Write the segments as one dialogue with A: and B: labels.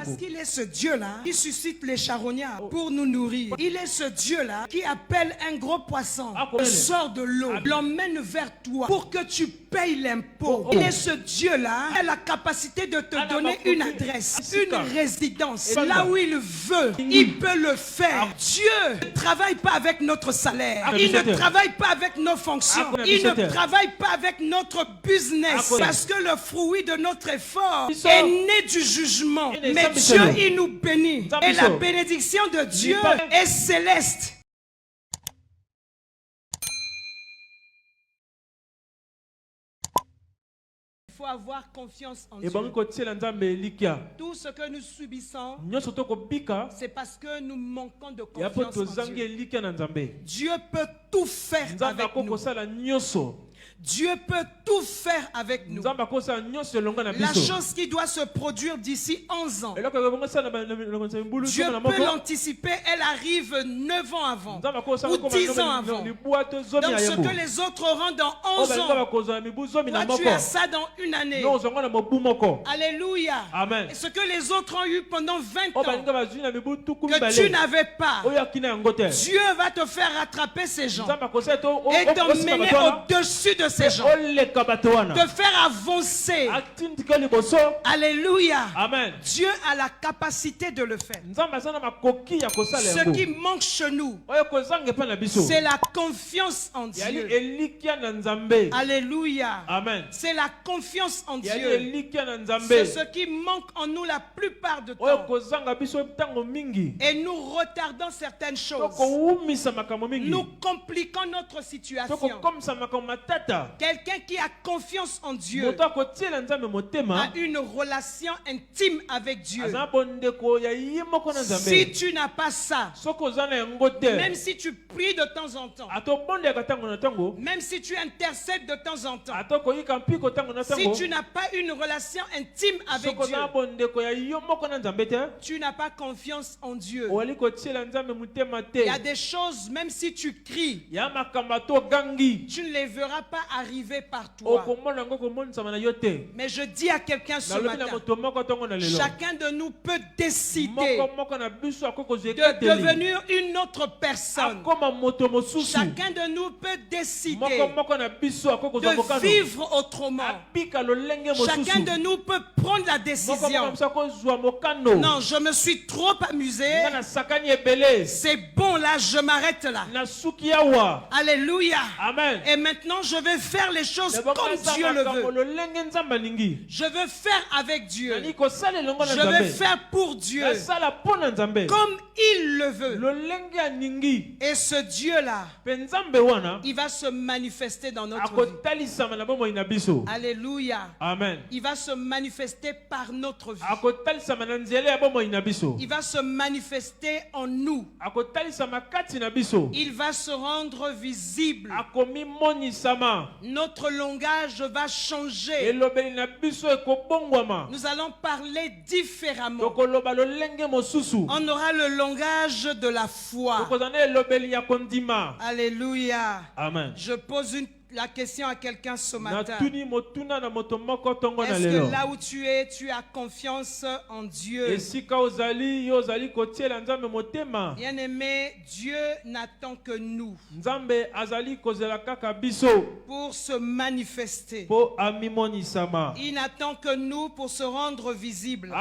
A: Parce qu'il est ce Dieu-là qui suscite les charognards pour nous nourrir. Il est ce Dieu-là qui appelle un gros poisson, sort de l'eau, l'emmène vers toi pour que tu payes l'impôt. Il est ce Dieu-là qui a la capacité de te donner une adresse, une résidence. Là où il veut, il peut le faire. Dieu ne travaille pas avec notre salaire. Il ne travaille pas avec nos fonctions. Il ne travaille pas avec notre business. Parce que le fruit de notre effort est né du jugement. Mais Dieu, il nous bénit. Et la bénédiction de Dieu est céleste. Il faut avoir confiance en Dieu. Tout ce que nous subissons, c'est parce que nous manquons de confiance en Dieu. Dieu peut tout faire avec nous. Dieu peut tout faire avec nous. La chose qui doit se produire d'ici 11 ans, Dieu peut l'anticiper, elle arrive 9 ans avant, ou 10 ans avant. Donc ce que les autres auront dans 11 ans, toi tu as ça dans une année. Alléluia. Amen. Et ce que les autres ont eu pendant 20 ans, que tu n'avais pas, Dieu va te faire rattraper ces gens et t'emmener au-dessus de ces gens, de faire avancer. Alléluia. Amen. Dieu a la capacité de le faire. Ce qui manque chez nous, c'est la confiance en Dieu. Alléluia. Amen. C'est la confiance en Dieu. C'est ce qui manque en nous la plupart du temps. Et nous retardons certaines choses. Nous compliquons notre situation. Quelqu'un qui a confiance en Dieu a une relation intime avec Dieu. Si tu n'as pas ça, même si tu pries de temps en temps, même si tu intercèdes de temps en temps, si tu n'as pas une relation intime avec Dieu, tu n'as pas confiance en Dieu. Il y a des choses, même si tu cries, tu ne les verras pas arriver par toi. Mais je dis à quelqu'un ce matin, chacun de nous peut décider de devenir une autre personne. Chacun de nous peut décider de vivre autrement. Chacun de nous peut prendre la décision. Non, je me suis trop amusé. C'est bon là, je m'arrête là. Alléluia. Amen. Et maintenant je vais faire les choses comme Dieu le veut. Je veux faire avec Dieu. Je veux faire pour Dieu comme il le veut. Et ce Dieu-là, il va se manifester dans notre vie. Alléluia. Amen. Il va se manifester par notre vie. Il va se manifester en nous. Il va se rendre visible. Notre langage va changer. Nous allons parler différemment. On aura le langage de la foi. Alléluia. Amen. Je pose la question à quelqu'un ce matin. Est-ce que là où tu es, tu as confiance en Dieu? Bien-aimé, Dieu n'attend que nous pour se manifester. Il n'attend que nous pour se rendre visible.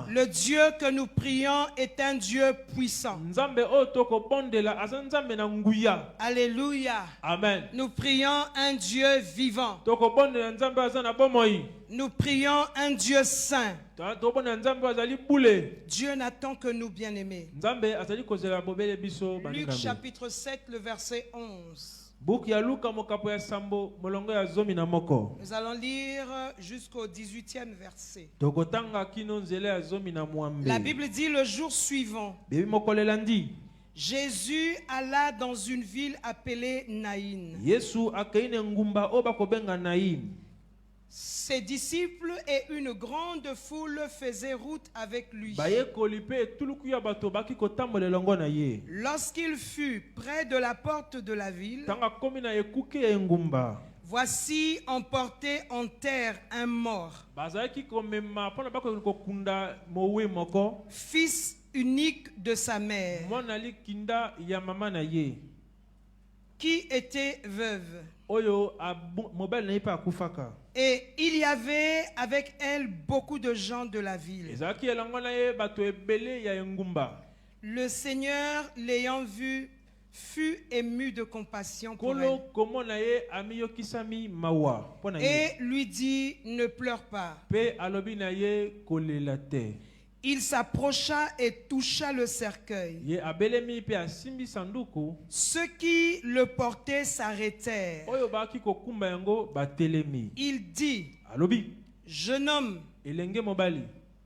A: Le Dieu que nous prions est un Dieu puissant. Alléluia. Amen. Nous prions un Dieu vivant. Nous prions un Dieu saint. Dieu n'attend que nous, bien-aimés. Luc chapitre 7, le verset 11. Nous allons lire jusqu'au 18e verset. La Bible dit: le jour suivant, Jésus alla dans une ville appelée Naïn. Ses disciples et une grande foule faisaient route avec lui. Lorsqu'il fut près de la porte de la ville, Voici emporté en terre un mort, fils unique de sa mère, qui était veuve. Et il y avait avec elle beaucoup de gens de la ville. Le Seigneur, l'ayant vue, fut ému de compassion pour elle. Et lui dit, ne pleure pas. Il s'approcha et toucha le cercueil. Ceux qui le portaient s'arrêtèrent. Il dit, jeune homme,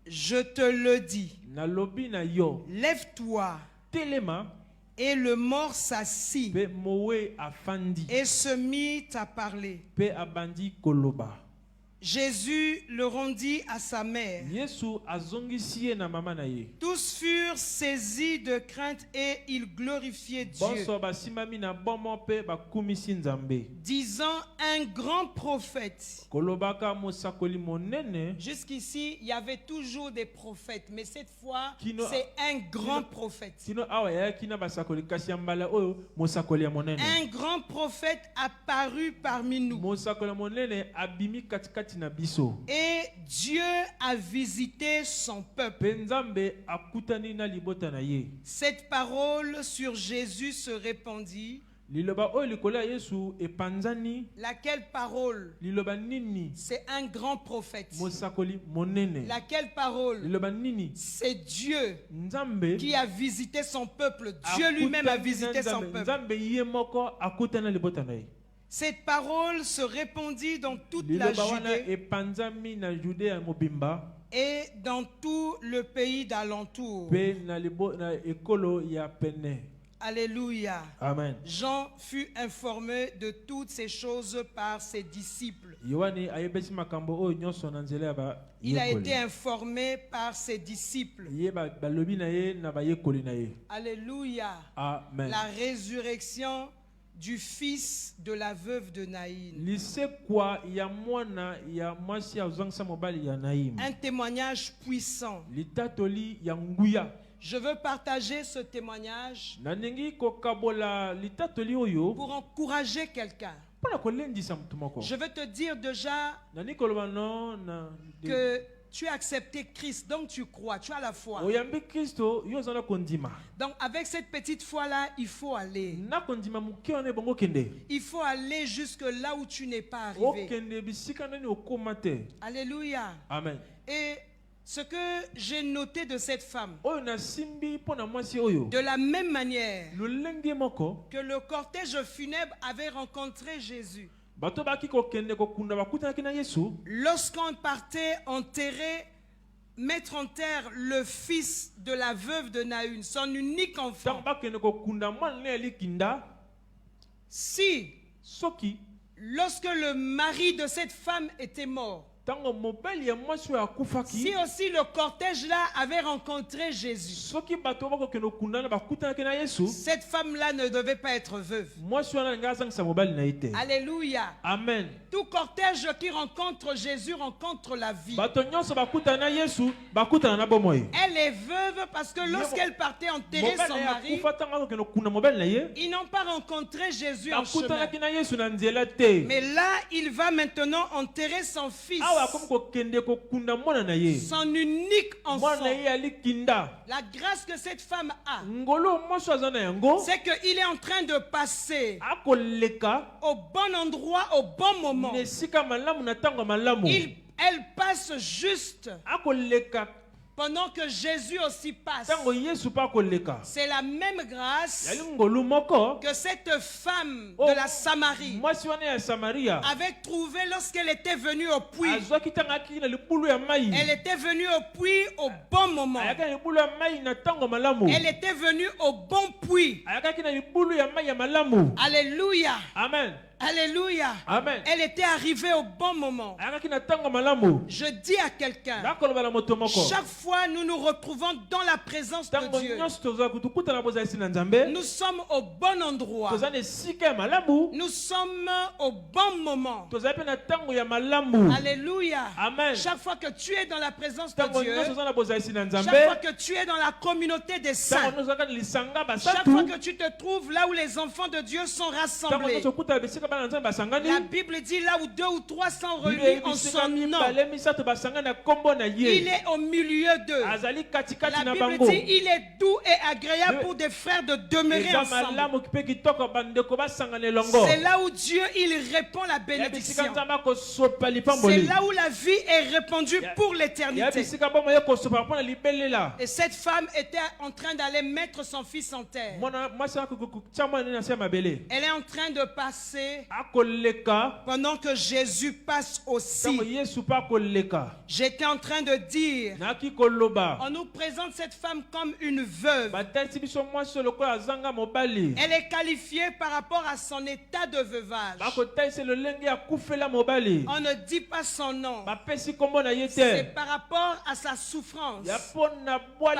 A: je te le dis, lève-toi. Et le mort s'assit et se mit à parler. Jésus le rendit à sa mère. Tous furent saisis de crainte et ils glorifiaient Dieu, disant, un grand prophète. Jusqu'ici, il y avait toujours des prophètes, mais cette fois, c'est un grand prophète. Un grand prophète apparu parmi nous. Et Dieu a visité son peuple. Cette parole sur Jésus se répandit. Laquelle parole? C'est un grand prophète. Laquelle parole? C'est Dieu qui a visité son peuple. Dieu lui-même a visité son peuple. Cette parole se répandit dans toute la Judée et dans tout le pays d'alentour. Alléluia.
B: Amen.
A: Jean fut informé de toutes ces choses par ses disciples. Il a été informé par ses disciples. Alléluia.
B: Amen.
A: La résurrection du fils de la veuve de Naïn. Un témoignage puissant. Je veux partager ce témoigne pour encourager quelqu'un. Je veux te dire déjà que tu as accepté Christ, donc tu crois, tu as la foi. Donc avec cette petite foi-là, il faut aller. Il faut aller jusque là où tu n'es pas arrivé. Alléluia.
B: Amen.
A: Et ce que j'ai noté de cette femme, de la même manière que le cortège funèbre avait rencontré Jésus, lorsqu'on partait enterrer, mettre en terre le fils de la veuve de Naïn, son unique enfant, si, lorsque le mari de cette femme était mort, si aussi le cortège là avait rencontré Jésus, cette femme-là ne devait pas être veuve. Alléluia.
B: Amen.
A: Tout cortège qui rencontre Jésus rencontre la vie. Elle est veuve parce que lorsqu'elle partait enterrer son mari, ils n'ont pas rencontré Jésus en chemin. Mais là, il va maintenant enterrer son fils, son unique enfant. La grâce que cette femme a, c'est qu'il est en train de passer au bon endroit, au bon moment. Elle passe juste pendant que Jésus aussi passe. C'est la même grâce que cette femme de la Samarie avait trouvé lorsqu'elle était venue au puits. Elle était venue au puits au bon moment. Elle était venue au bon puits.
B: Alléluia.
A: Alléluia.
B: Amen.
A: Alléluia.
B: Amen.
A: Elle était arrivée au bon moment. Je dis à quelqu'un, chaque fois nous nous retrouvons dans la présence de Dieu, nous sommes au bon endroit. Nous sommes au bon moment. Alléluia.
B: Amen.
A: Chaque fois que tu es dans la présence de Dieu, chaque fois que tu es dans la communauté des saints, chaque fois que tu te trouves là où les enfants de Dieu sont rassemblés, la Bible dit là où 2 ou 3 sont réunis en son nom, il est au milieu d'eux. La Bible dit il est doux et agréable pour des frères de demeurer ensemble. C'est là où Dieu il répand la bénédiction. C'est là où la vie est répandue pour l'éternité. Et cette femme était en train d'aller mettre son fils en terre. Elle est en train de passer pendant que Jésus passe aussi. J'étais en train de dire, on nous présente cette femme comme une veuve. Elle est qualifiée par rapport à son état de veuvage. On ne dit pas son nom. C'est par rapport à sa souffrance, par rapport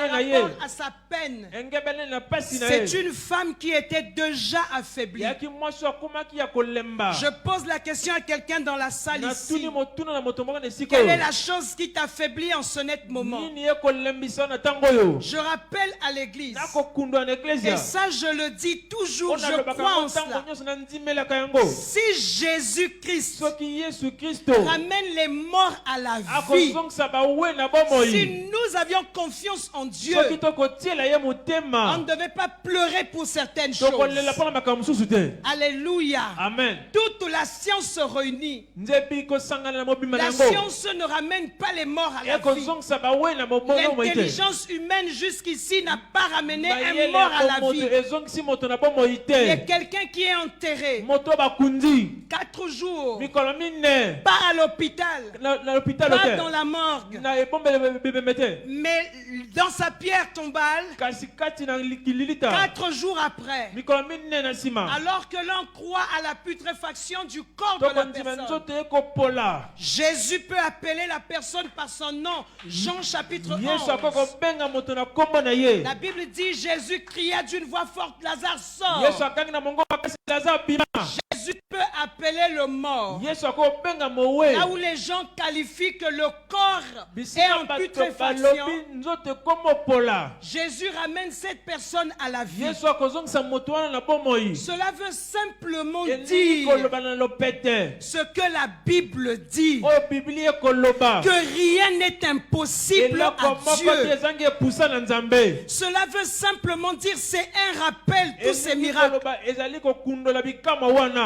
A: à sa peine. C'est une femme qui était déjà affaiblie. Je pose la question à quelqu'un dans la salle ici. Quelle est la chose qui t'affaiblit en ce net moment? Je rappelle à l'église, et ça je le dis toujours, je crois en cela. Si Jésus-Christ ramène les morts à la vie, si nous avions confiance en Dieu, on ne devait pas pleurer pour certaines choses. Alléluia.
B: Amen.
A: Toute la science se réunit. La science ne ramène pas les morts à la vie. L'intelligence humaine jusqu'ici n'a pas ramené un mort à la vie. Il y a quelqu'un qui est enterré 4 jours, pas à l'hôpital, pas dans la morgue, mais dans sa pierre tombale 4 jours après, alors que l'on croit à la putréfaction du corps de la personne. Jésus peut appeler la personne par son nom. Jean chapitre 11. La Bible dit, Jésus cria d'une voix forte, Lazare sort. Jésus peut appeler le mort. Là où les gens qualifient que le corps est en putréfaction, Jésus ramène cette personne à la vie. Cela veut simplement dire ce que la Bible dit, que rien n'est impossible à Dieu. Cela veut simplement dire, c'est un rappel, tous ces miracles,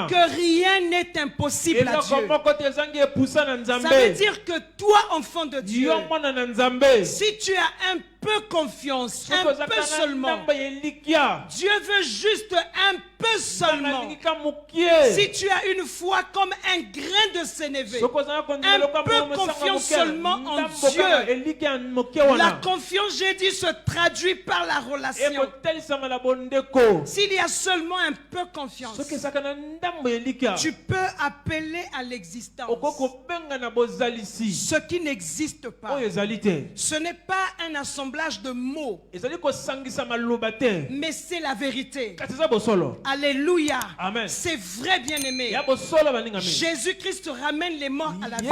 A: que rien n'est impossible à Dieu. Ça veut dire que toi, enfant de Dieu, si tu as un peu confiance, un peu seulement, Dieu veut juste un peu seulement. Si tu as une foi comme un grain de sénévé, un peu confiance seulement en Dieu. La confiance, j'ai dit, se traduit par la relation. S'il y a seulement un peu confiance, tu peux appeler à l'existence ce qui n'existe pas. Ce n'est pas un assemblage de mots, mais c'est la vérité. Alléluia. C'est vrai, bien-aimé. Jésus-Christ ramène les morts à la vie.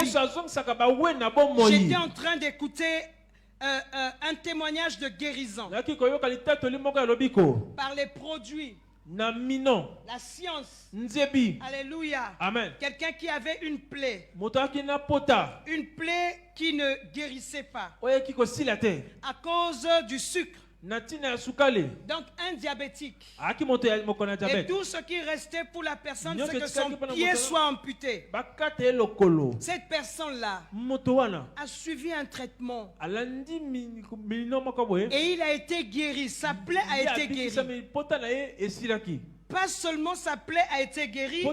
A: J'étais en train d'écouter un témoignage de guérison par les produits, la science. Alléluia. Quelqu'un qui avait une plaie qui ne guérissait pas à cause du sucre. Donc un diabétique. Et tout ce qui restait pour la personne, c'est que son pied soit amputé. Cette personne-là a suivi un traitement et il a été guéri. Sa plaie a été guérie. Pas seulement sa plaie a été guérie,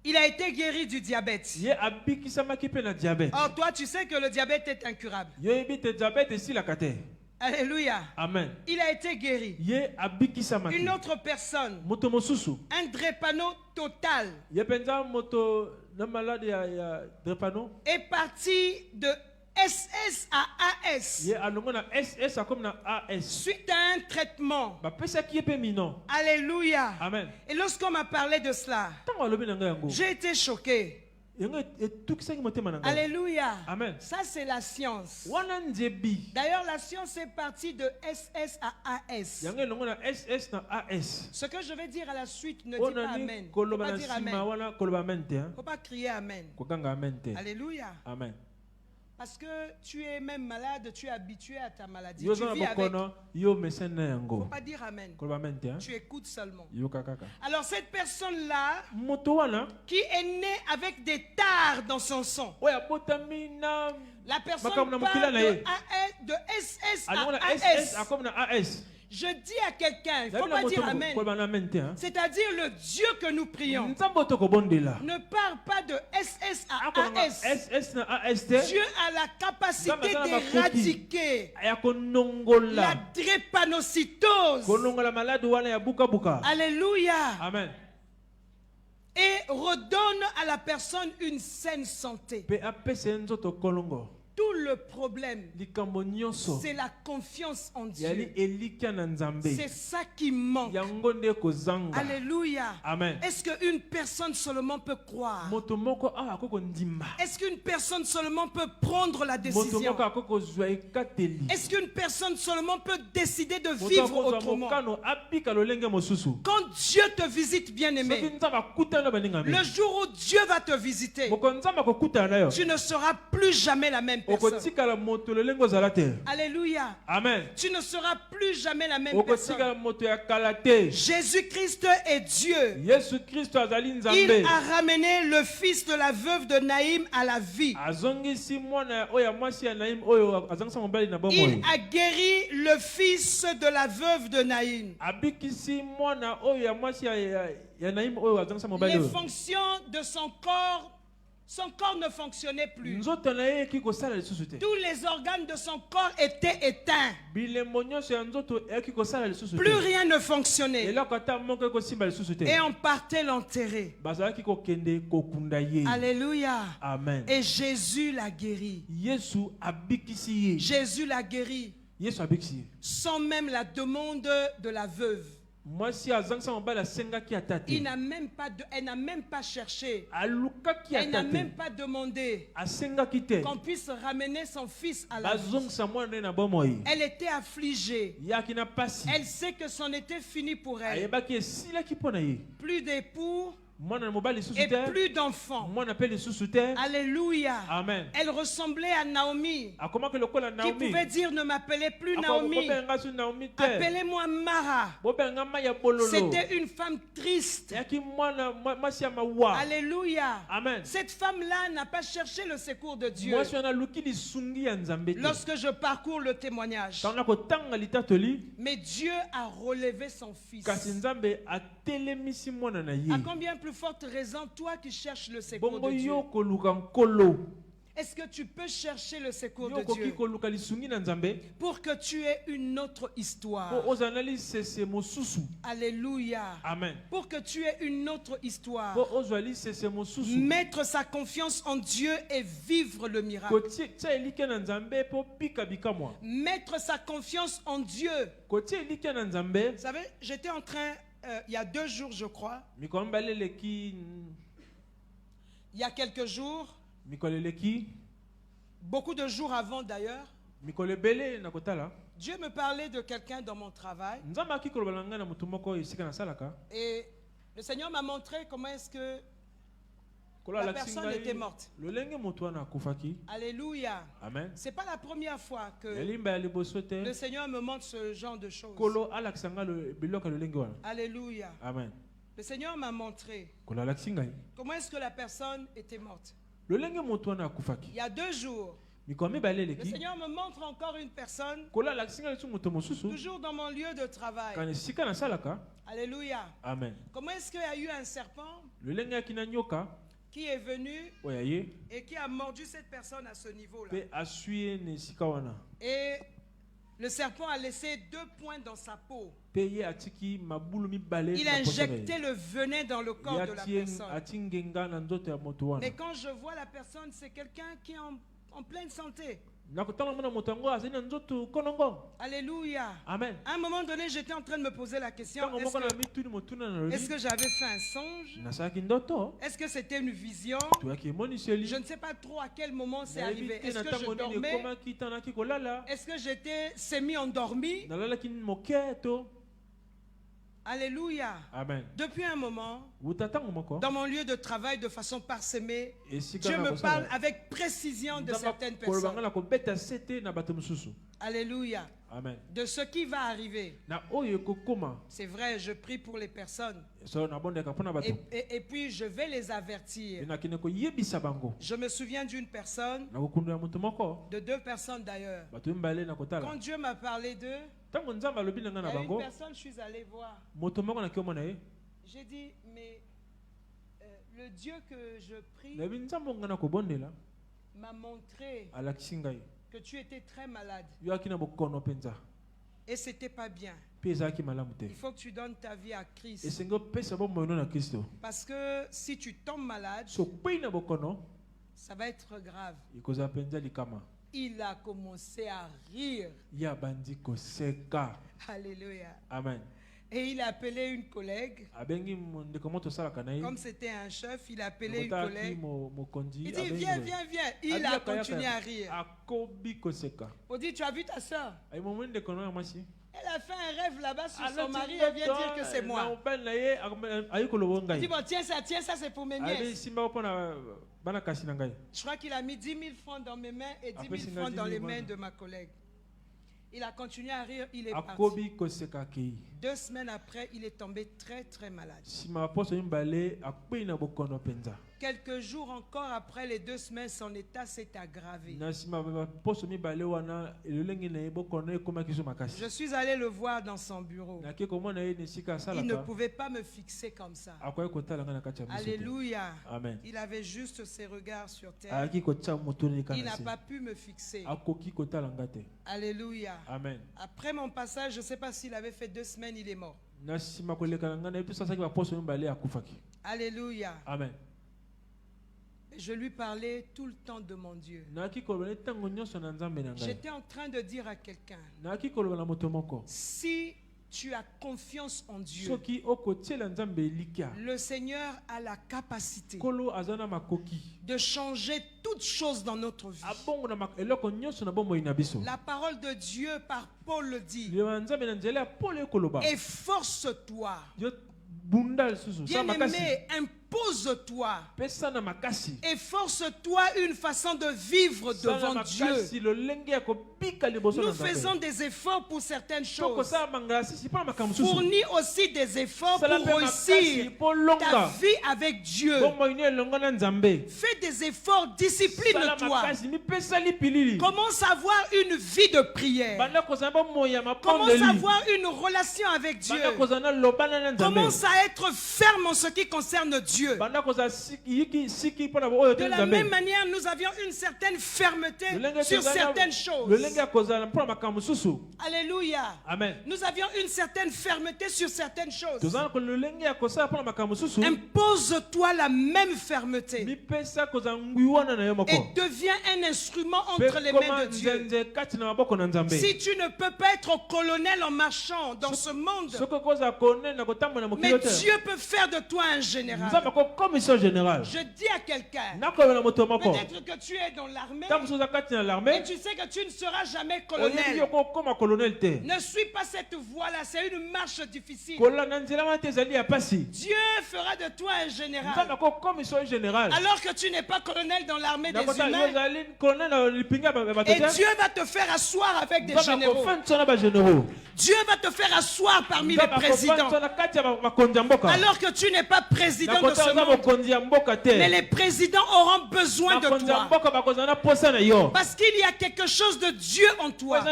A: il a été guéri du diabète. Or toi tu sais que le diabète est incurable. Alléluia.
B: Amen.
A: Il a été guéri. Une autre personne, un drépano total, est parti de SS à AS suite à un traitement. Alléluia.
B: Amen.
A: Et lorsqu'on m'a parlé de cela, j'ai été choqué. Alléluia.
B: Amen.
A: Ça, c'est la science. D'ailleurs, la science est partie de SS à AS. Ce que je vais dire à la suite ne dit pas Amen. Il ne faut pas dire Amen. Il ne faut pas crier Amen. Alléluia.
B: Amen.
A: Parce que tu es même malade, tu es habitué à ta maladie. Tu vis avec. Il ne faut pas dire Amen. Tu écoutes seulement. Alors cette personne-là, qui est née avec des tares dans son sang, la personne part de SS à AS. Je dis à quelqu'un, il ne faut pas dire Amen. C'est-à-dire le Dieu que nous prions ne part pas de SS à AS. Dieu a la capacité d'éradiquer la drépanocytose. Alléluia.
B: Amen.
A: Et redonne à la personne une saine santé. Tout le problème, c'est la confiance en Dieu. C'est ça qui manque. Alléluia.
B: Amen.
A: Est-ce qu'une personne seulement peut croire? Est-ce qu'une personne seulement peut prendre la décision? Est-ce qu'une personne seulement peut décider de vivre autrement? Quand Dieu te visite, bien-aimé, le jour où Dieu va te visiter, tu ne seras plus jamais la même personne. Alléluia.
B: Amen.
A: Tu ne seras plus jamais la même personne. Jésus-Christ est Dieu. Il a ramené le fils de la veuve de Naïm à la vie. Il a guéri le fils de la veuve de Naïm. Les fonctions de son corps ne fonctionnait plus. Tous les organes de son corps étaient éteints. Plus rien ne fonctionnait. Et on partait l'enterrer. Alléluia.
B: Amen.
A: Et Jésus l'a guéri. Jésus l'a guéri. Sans même la demande de la veuve. Elle n'a même pas cherché. Elle n'a même pas demandé qu'on puisse ramener son fils à la vie. Elle était affligée. Elle sait que c'en était fini pour elle. Plus d'époux et plus d'enfants. Alléluia.
B: Amen.
A: Elle ressemblait à Naomi, qui pouvait dire: ne m'appelez plus Naomi, appelez-moi Mara. C'était une femme triste. Alléluia.
B: Amen.
A: Cette femme-là n'a pas cherché le secours de Dieu. Lorsque je parcours le témoignage, mais Dieu a relevé son fils. À combien plus forte raison, toi qui cherches le secours de Dieu? Est-ce que tu peux chercher le secours de Dieu pour que tu aies une autre histoire? Alléluia.
B: Amen.
A: Pour que tu aies une autre histoire. Mettre sa confiance en Dieu et vivre le miracle. Mettre sa confiance en Dieu. Vous savez, j'étais en train, il y a 2 jours je crois, il y a quelques jours, beaucoup de jours avant d'ailleurs, Dieu me parlait de quelqu'un dans mon travail. Et le Seigneur m'a montré comment est-ce que la personne était morte. Alléluia.
B: Amen.
A: C'est pas la première fois que le Seigneur me montre ce genre de choses. Alléluia.
B: Amen.
A: Le Seigneur m'a montré comment est-ce que la personne était morte. Il y a 2 jours, le Seigneur me montre encore une personne, toujours dans mon lieu de travail. Alléluia.
B: Amen.
A: Comment est-ce qu'il y a eu un serpent qui est venu et qui a mordu cette personne à ce niveau-là. Et Le serpent a laissé 2 points dans sa peau. Il a injecté le venin dans le corps de la personne. Mais quand je vois la personne, c'est quelqu'un qui est en pleine santé. Alléluia. Amen. À un moment donné, j'étais en train de me poser la question, est-ce que j'avais fait un songe? Est-ce que c'était une vision? Je ne sais pas trop à quel moment c'est arrivé. Est-ce que je dormais? Est-ce que j'étais semi-endormi? Alléluia. Amen. Depuis un moment, dans mon lieu de travail de façon parsemée, Dieu me parle avec précision de certaines personnes. Alléluia. Amen. De ce qui va arriver. C'est vrai, je prie pour les personnes. Et puis je vais les avertir. Je me souviens d'une personne, de 2 personnes d'ailleurs. Quand Dieu m'a parlé d'eux, il y a une personne, je suis allé voir. J'ai dit, mais le Dieu que je prie m'a montré que tu étais très malade. Et c'était pas bien. Il faut que tu donnes ta vie à Christ. Parce que si tu tombes malade, ça va être grave. Il a commencé à rire. Alléluia. Amen. Et il a appelé une collègue. Comme c'était un chef, il a appelé une collègue. Il dit, viens, viens, viens. Il a continué à rire. On dit, tu as vu ta soeur? Elle a fait un rêve là-bas sur son mari. Elle vient dire que c'est moi. Il dit, bon, tiens ça, c'est pour mes nièces. Je crois qu'il a mis 10 000 francs dans mes mains et 10 000 francs dans les mains de ma collègue. Il a continué à rire, il est parti. 2 semaines après, il est tombé très très malade. Quelques jours encore après les 2 semaines, son état s'est aggravé. Je suis allé le voir dans son bureau. Il ne pouvait pas me fixer comme ça. Alléluia. Amen. Il avait juste ses regards sur terre. Il n'a pas pu me fixer. Alléluia. Amen. Après mon passage, je ne sais pas s'il avait fait 2 semaines, il est mort. Alléluia. Amen. Je lui parlais tout le temps de mon Dieu. J'étais en train de dire à quelqu'un, si tu as confiance en Dieu, le Seigneur a la capacité de changer toutes choses dans notre vie. La parole de Dieu par Paul le dit. Efforce-toi. Bien-aimé, impose-toi. Efforce-toi une façon de vivre devant Dieu. Nous faisons des efforts pour certaines choses. Fournis aussi des efforts pour réussir ta vie avec Dieu. Fais des efforts, discipline-toi. Commence à avoir une vie de prière. Commence à avoir une relation avec Dieu. Commence à être ferme en ce qui concerne Dieu. De la même manière, nous avions une certaine fermeté sur certaines choses. Alléluia. Amen. Nous avions une certaine fermeté sur certaines choses. Impose-toi la même fermeté. Et deviens un instrument entre les mains de Dieu. Si tu ne peux pas être colonel en marchant dans ce monde, mais Dieu peut faire de toi un général. Je dis à quelqu'un, peut-être que tu es dans l'armée et tu sais que tu ne seras jamais colonel. Ne suis pas cette voie-là, c'est une marche difficile. Dieu fera de toi un général. Alors que tu n'es pas colonel dans l'armée des humains, et Dieu va te faire asseoir avec des généraux. Dieu va te faire asseoir parmi les présidents. Alors que tu n'es pas président de ce monde. Mais les présidents auront besoin de toi. Parce qu'il y a quelque chose de Dieu en toi.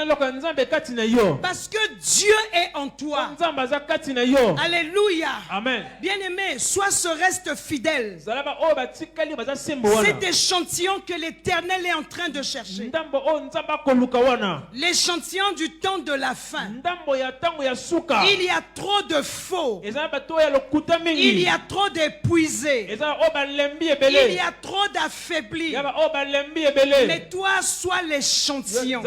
A: Parce que Dieu est en toi. Alléluia.
B: Amen.
A: Bien-aimé, sois ce reste fidèle. Cet échantillon que l'Éternel est en train de chercher. L'échantillon du temps de la fin. Il y a trop de faux. Il y a trop d'épuisés. Il y a trop d'affaiblis. Mais toi, sois l'échantillon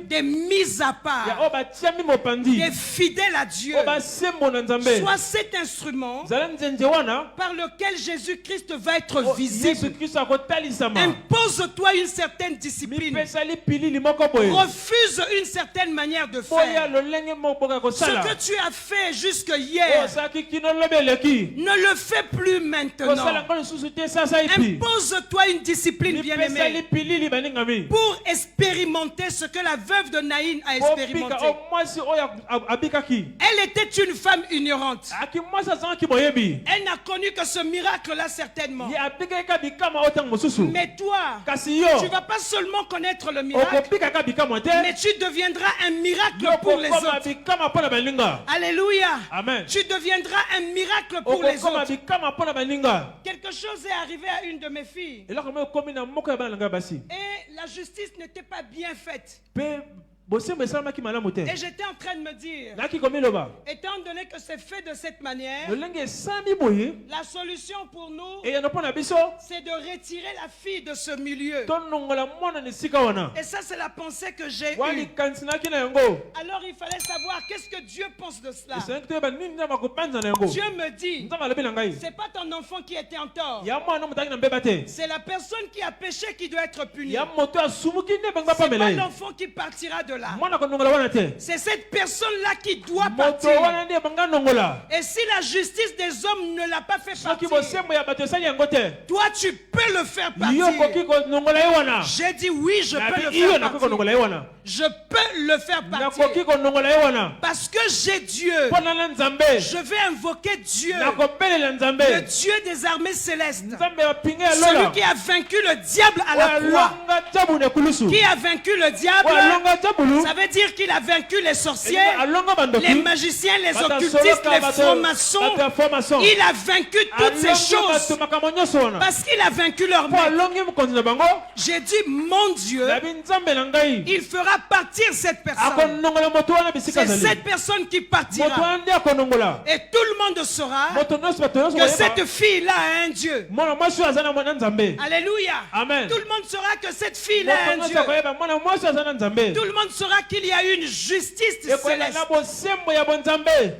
A: des mises à part, des fidèles à Dieu. Sois cet instrument par lequel Jésus-Christ va être visible. Impose-toi une certaine discipline. Refuse une certaine manière de faire. Ce que tu as fait jusque hier, ne le fais plus maintenant. Impose-toi une discipline, bien-aimée, pour expérimenter ce que la veuve de Naïn a expérimenté. Elle était une femme ignorante. Elle n'a connu que ce miracle-là certainement. Mais toi, tu ne vas pas seulement connaître le miracle, mais tu deviendras un miracle pour les autres. Alléluia.
B: Amen.
A: Tu deviendras un miracle pour les autres. Quelque chose est arrivé à une de mes filles. Et la justice n'était pas bien faite. Et j'étais en train de me dire, étant donné que c'est fait de cette manière, la solution pour nous, c'est de retirer la fille de ce milieu. Et ça, c'est la pensée que j'ai eue. Alors il fallait savoir qu'est-ce que Dieu pense de cela. Dieu me dit, c'est pas ton enfant qui était en tort. C'est la personne qui a péché qui doit être punie. C'est pas l'enfant qui partira de là. C'est cette personne-là qui doit partir. Et si la justice des hommes ne l'a pas fait partir, toi tu peux le faire partir. J'ai dit oui, je peux le faire partir. Je peux le faire partir. Parce que j'ai Dieu. Je vais invoquer Dieu. Le Dieu des armées célestes. Celui qui a vaincu le diable à la croix. Qui a vaincu le diable? Ça veut dire qu'il a vaincu les sorciers, les magiciens, les occultistes, les francs-maçons. Il a vaincu toutes ces choses. Parce qu'il a vaincu leur maître. J'ai dit, mon Dieu, il fera partir cette personne. C'est cette personne qui partira. Et tout le monde saura que cette fille-là a un Dieu. Alléluia.
B: Amen.
A: Tout le monde saura que cette fille-là a un Dieu. Tout le monde saura qu'il y a une justice céleste.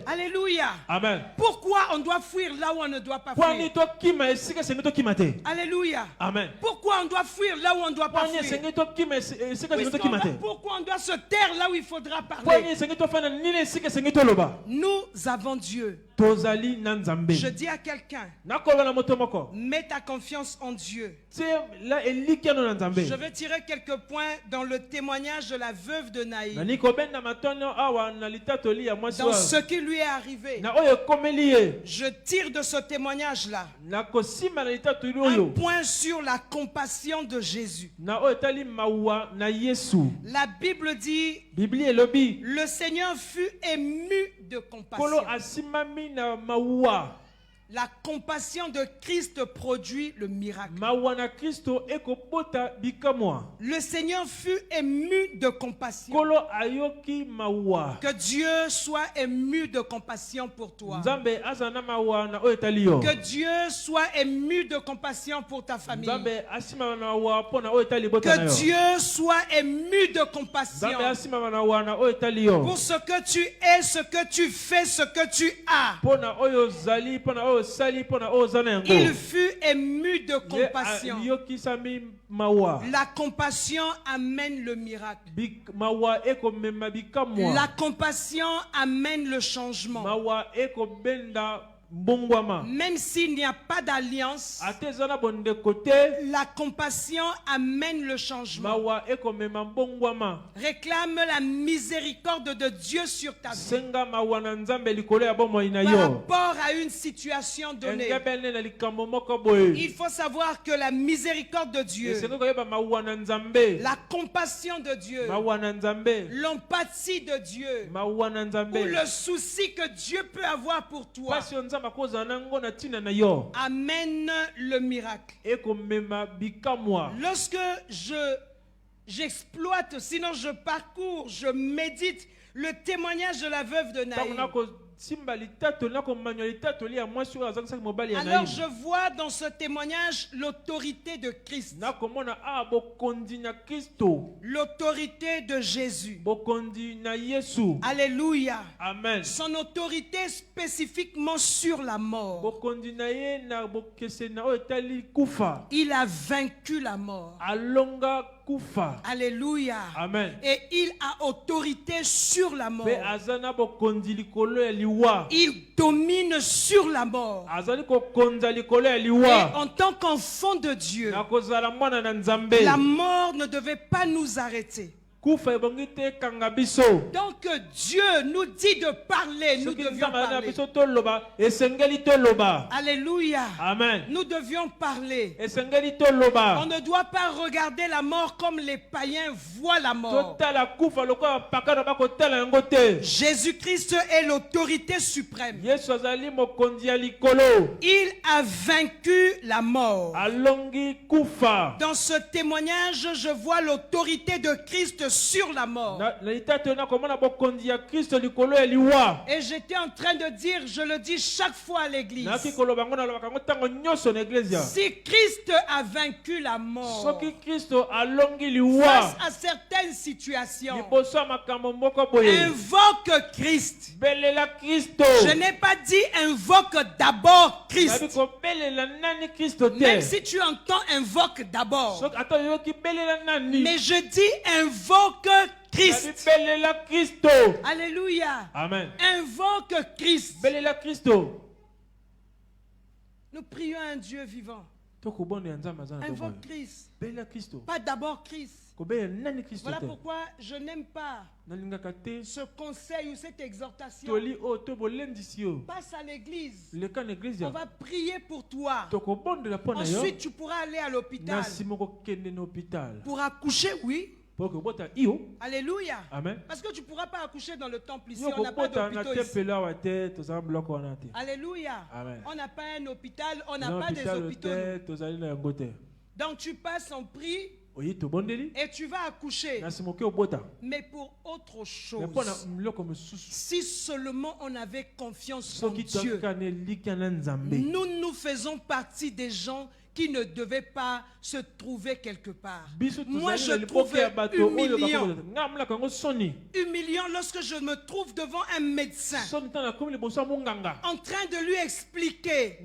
A: Alléluia.
B: Amen.
A: Pourquoi on doit fuir là où on ne doit pas fuir? Alléluia.
B: Amen.
A: Pourquoi on doit fuir là où on ne doit pas fuir? Pourquoi on doit se taire là où il faudra parler? Nous avons Dieu. Je dis à quelqu'un, mets ta confiance en Dieu. Je vais tirer quelques points dans le témoignage de la veuve de Naïn. Dans ce qui lui est arrivé. Je tire de ce témoignage-là un point sur la compassion de Jésus. La Bible dit, le Seigneur fut ému de compassion. La compassion de Christ produit le miracle. Le Seigneur fut ému de compassion. Que Dieu soit ému de compassion pour toi. Que Dieu soit ému de compassion pour ta famille. Que Dieu soit ému de compassion pour ce que tu es, ce que tu fais, ce que tu as. Il fut ému de compassion. La compassion amène le miracle. La compassion amène le changement. Même s'il n'y a pas d'alliance, la compassion amène le changement. Réclame la miséricorde de Dieu sur ta vie par rapport à une situation donnée. Il faut savoir que la miséricorde de Dieu, la compassion de Dieu, l'empathie de Dieu, ou le souci que Dieu peut avoir pour toi amène le miracle. Lorsque j'exploite, sinon je parcours, je médite le témoignage de la veuve de Naïm, alors je vois dans ce témoignage l'autorité de Christ, l'autorité de Jésus. Alléluia.
B: Amen.
A: Son autorité spécifiquement sur la mort. Il a vaincu la mort. Alléluia.
B: Amen.
A: Et il a autorité sur la mort. Il domine sur la mort. Et en tant qu'enfant de Dieu, la mort ne devait pas nous arrêter. Donc Dieu nous dit de parler, nous devions parler. Alléluia.
B: Amen.
A: Nous devions parler. On ne doit pas regarder la mort comme les païens voient la mort. Jésus-Christ est l'autorité suprême. Il a vaincu la mort. Dans ce témoignage, je vois l'autorité de Christ sur la mort. Et j'étais en train de dire, je le dis chaque fois à l'église, si Christ a vaincu la mort face à certaines situations, invoque Christ. Je n'ai pas dit invoque d'abord Christ. Même si tu entends invoque d'abord, mais je dis invoque Christ. Alléluia.
B: Amen.
A: Invoque Christ. Nous prions un Dieu vivant. Invoque Christ. Pas d'abord Christ. Voilà pourquoi je n'aime pas ce conseil ou cette exhortation. Passe à l'église. On va prier pour toi. Ensuite, tu pourras aller à l'hôpital. Pour accoucher, oui. Alléluia.
B: Amen.
A: Parce que tu ne pourras pas accoucher dans le temple ici. On n'a pas d'hôpital ici. Alléluia.
B: Amen.
A: On n'a pas un hôpital. On n'a pas des hôpitaux. Donc tu passes en prix et tu vas accoucher. Mais pour autre chose. Si seulement on avait confiance en Dieu. Nous faisons partie des gens qui ne devaient pas se trouver quelque part. Moi, je trouve humiliant lorsque je me trouve devant un médecin en train de lui expliquer.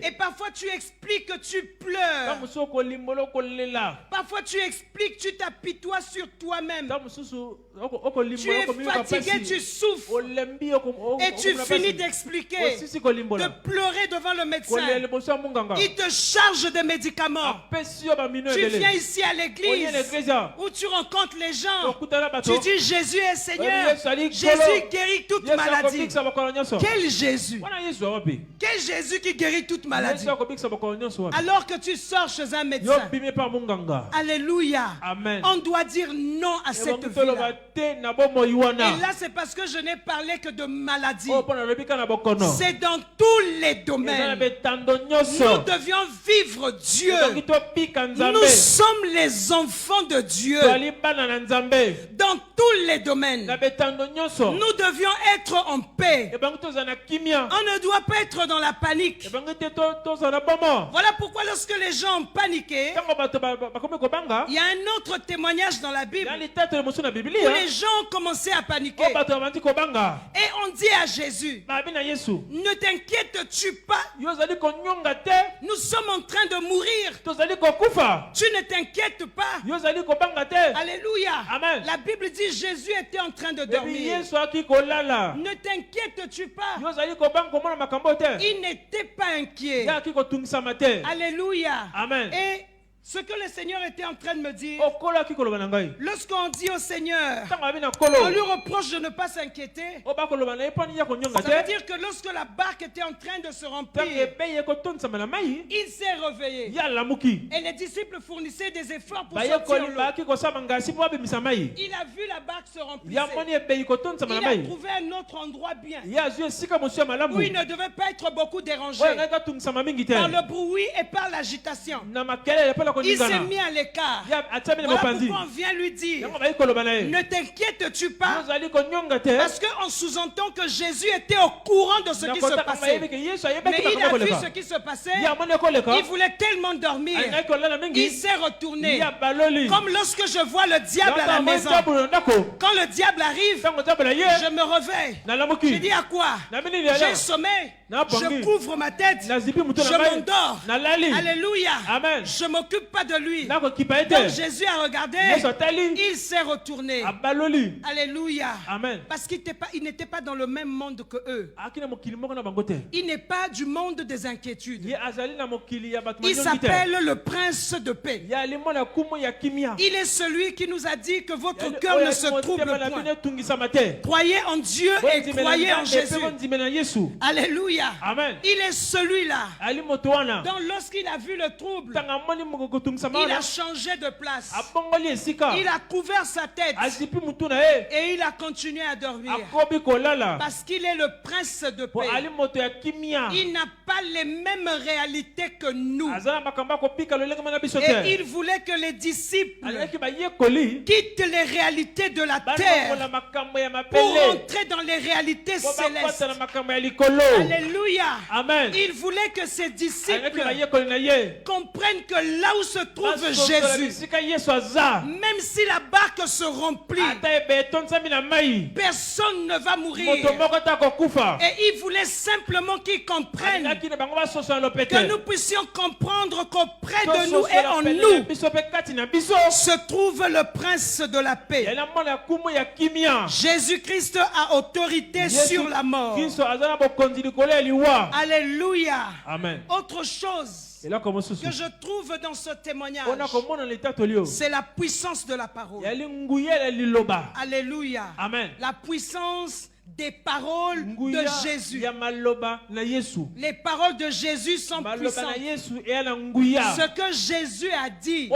A: Et parfois, tu expliques que tu pleures. Parfois, tu expliques, tu t'apitoies sur toi-même. Tu es fatigué, tu souffres. Et tu finis d'expliquer, de pleurer devant le médecin. Il te charge de médicaments. Tu viens ici à l'église où tu rencontres les gens. Tu dis Jésus est Seigneur. Jésus guérit toute maladie. Quel Jésus? Quel Jésus qui guérit toute maladie? Alors que tu sors chez un médecin. Alléluia.
B: Amen.
A: On doit dire non à cette vie-là. Et là, c'est parce que je n'ai parlé que de maladie. C'est dans tous les domaines. Nous devions vivre Dieu. Nous sommes les enfants de Dieu. Dans tous les domaines. Nous devions être en paix. On ne doit pas être dans la panique. Voilà pourquoi lorsque les gens ont paniqué, il y a un autre témoignage dans la Bible où les gens ont commencé à paniquer. Et on dit à Jésus, ne t'inquiètes-tu pas? Nous sommes en train de mourir. Tu ne t'inquiètes pas. Alléluia.
B: Amen.
A: La Bible dit si Jésus était en train de dormir, ne t'inquiètes-tu pas. Il n'était pas inquiet. Alléluia.
B: Amen.
A: Et ce que le Seigneur était en train de me dire, lorsqu'on dit au Seigneur, on lui reproche de ne pas s'inquiéter, ça veut dire que lorsque la barque était en train de se remplir, il s'est réveillé. Et les disciples fournissaient des efforts pour sortir l'eau. Il a vu la barque se remplir. Il a trouvé un autre endroit bien, où il ne devait pas être beaucoup dérangé par le bruit et par l'agitation. Il s'est mis à l'écart. Voilà pourquoi on vient lui dire, ne t'inquiètes-tu pas, parce qu'on sous-entend que Jésus était au courant de ce qui se passait. Mais il a vu ce qui se passait. Il voulait tellement dormir. Il s'est retourné. Comme lorsque je vois le diable à la maison. Quand le diable arrive, je me réveille. Je dis à quoi? J'ai un sommeil. Je couvre ma tête. Je m'endors. Alléluia. Je m'occupe pas de lui. Donc Jésus a regardé. Il s'est retourné. Alléluia. Parce qu'il n'était pas dans le même monde que eux. Il n'est pas du monde des inquiétudes. Il s'appelle le prince de paix. Il est celui qui nous a dit que votre cœur ne se trouble point. Croyez en Dieu et croyez en Jésus. Alléluia. Il est celui-là. Donc lorsqu'il a vu le trouble, il a changé de place. Il a couvert sa tête. Et il a continué à dormir. Parce qu'il est le prince de paix. Il n'a pas les mêmes réalités que nous. Et il voulait que les disciples quittent les réalités de la terre pour entrer dans les réalités célestes. Alléluia. Il voulait que ses disciples comprennent que là où se trouve Jésus, même si la barque se remplit, personne ne va mourir. Et il voulait simplement qu'ils comprennent, que nous puissions comprendre qu'auprès de nous et en nous se trouve le prince de la paix. Jésus-Christ a autorité sur la mort. Alléluia. Autre chose que je trouve dans ce témoignage, c'est la puissance de la parole. Alléluia. La puissance des paroles de Jésus. Les paroles de Jésus sont puissantes. Ce que Jésus a dit,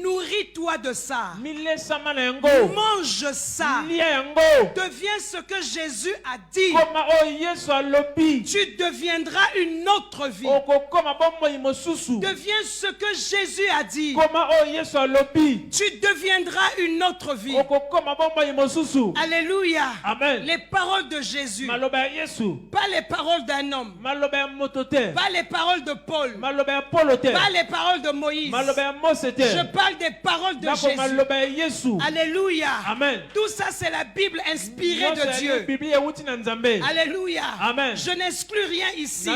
A: nourris-toi de ça. Mange ça. Deviens ce que Jésus a dit. Tu deviendras une autre vie. Deviens ce que Jésus a dit. Tu deviendras une autre vie. Alléluia. Les paroles de Jésus, pas les paroles d'un homme, pas les paroles de Paul, pas les paroles de Moïse. Je parle des paroles de Jésus. Alléluia. Tout ça c'est la Bible inspirée de Dieu. Alléluia. Je n'exclus rien ici.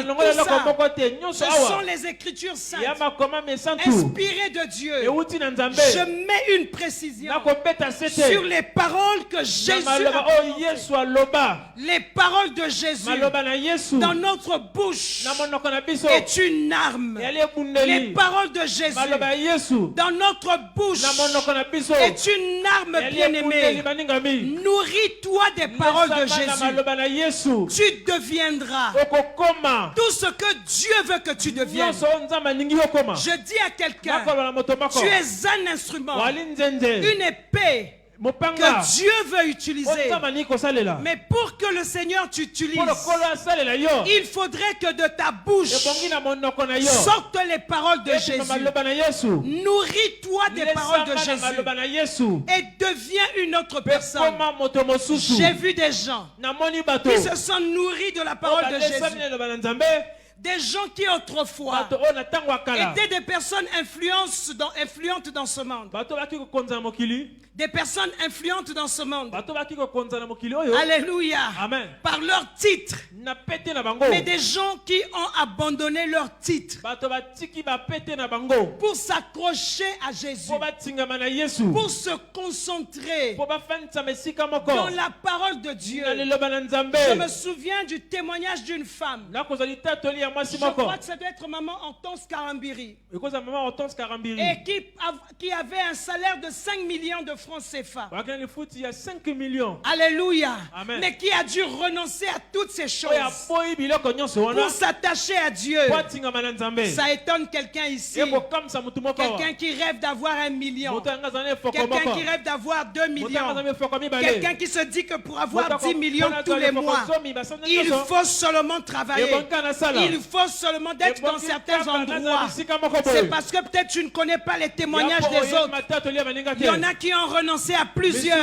A: Tout ça, ce sont les Écritures saintes inspirées de Dieu. Je mets une précision sur les paroles que Jésus a. Les paroles de Jésus dans notre bouche est une arme. Les paroles de Jésus dans notre bouche est une arme bien-aimée. Nourris-toi des paroles de Jésus. Tu deviendras tout ce que Dieu veut que tu deviennes. Je dis à quelqu'un, tu es un instrument, une épée que Dieu veut utiliser. Mais pour que le Seigneur t'utilise, il faudrait que de ta bouche sortent les paroles de Jésus. Nourris-toi des paroles de Jésus et deviens une autre personne. J'ai vu des gens qui se sont nourris de la parole de Jésus. des gens qui autrefois étaient des personnes influentes dans ce monde. Des personnes influentes dans ce monde. Alléluia.
B: Amen.
A: Par leur titre. Mais des gens qui ont abandonné leur titre pour s'accrocher à Jésus, pour se concentrer dans la parole de Dieu. Je me souviens du témoignage d'une femme. Je crois que ça doit être maman Hortense Karambiri. Et qui avait un salaire de 5 millions de francs CFA. Alléluia.
B: Amen.
A: Mais qui a dû renoncer à toutes ces choses pour s'attacher à Dieu. Ça étonne quelqu'un ici. Quelqu'un qui rêve d'avoir 1 million. Quelqu'un qui rêve d'avoir 2 millions. Quelqu'un qui se dit que pour avoir 10 millions tous les mois, il faut seulement travailler. Il faut seulement d'être dans certains endroits. C'est parce que peut-être tu ne connais pas les témoignages des autres. Il y en a qui ont renoncé à plusieurs.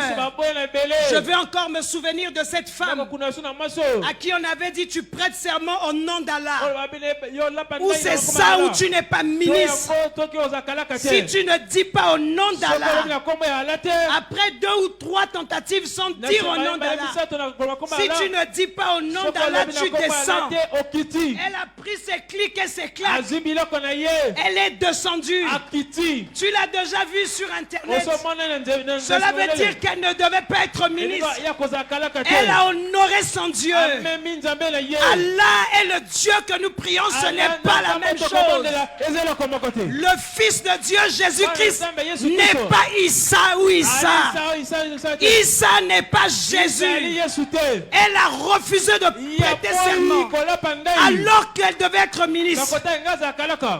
A: Je vais encore me souvenir de cette femme à qui on avait dit tu prêtes serment au nom d'Allah. Ou c'est ça ou tu n'es pas ministre. Si tu ne dis pas au nom d'Allah, après 2 ou 3 tentatives sans dire au nom d'Allah, si tu ne dis pas au nom d'Allah, tu descends. Elle a pris ses clics et ses claques. Elle est descendue. Tu l'as déjà vu sur internet. Cela veut dire qu'elle ne devait pas être ministre. Elle a honoré son Dieu. Allah est le Dieu que nous prions, ce n'est pas la même chose. Le Fils de Dieu, Jésus-Christ, n'est pas Issa ou Issa. Issa n'est pas Jésus. Elle a refusé de prêter serment alors qu'elle devait être ministre.